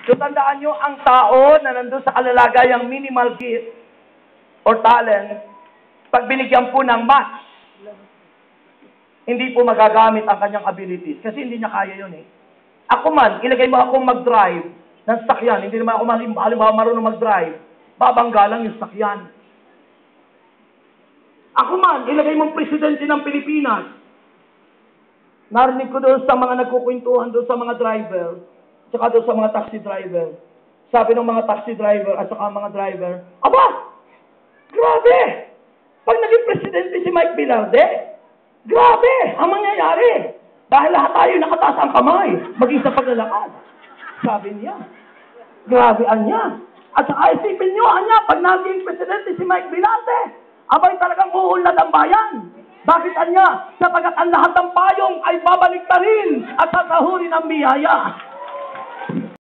So tandaan nyo, ang tao na nandun sa kalalagayang minimal gift or talent, pag binigyan po ng match, hindi po magagamit ang kanyang abilities kasi hindi niya kaya yun eh. Ako man, ilagay mo akong mag-drive ng sakyan, hindi naman ako halimbawa marunong mag-drive, babangga lang yung sakyan. Ako man, ilagay mong presidente ng Pilipinas. Narinig ko doon sa mga nagkukwentuhan doon sa mga driver, saka doon sa mga taxi driver. Sabi ng mga taxi driver at saka mga driver, aba, grabe! Pag naging presidente si Mike Velarde, grabe ang mangyayari. Dahil lahat tayo nakataas ang kamay, maging sa paglalakad. Sabi niya, grabe anya. At saka isipin niyo, anya, pag naging presidente si Mike Velarde, abay talagang uunlad ang bayan. Bakit anya? Sapagat ang lahat ng payong ay babalik na rin at sasahurin ang biyaya.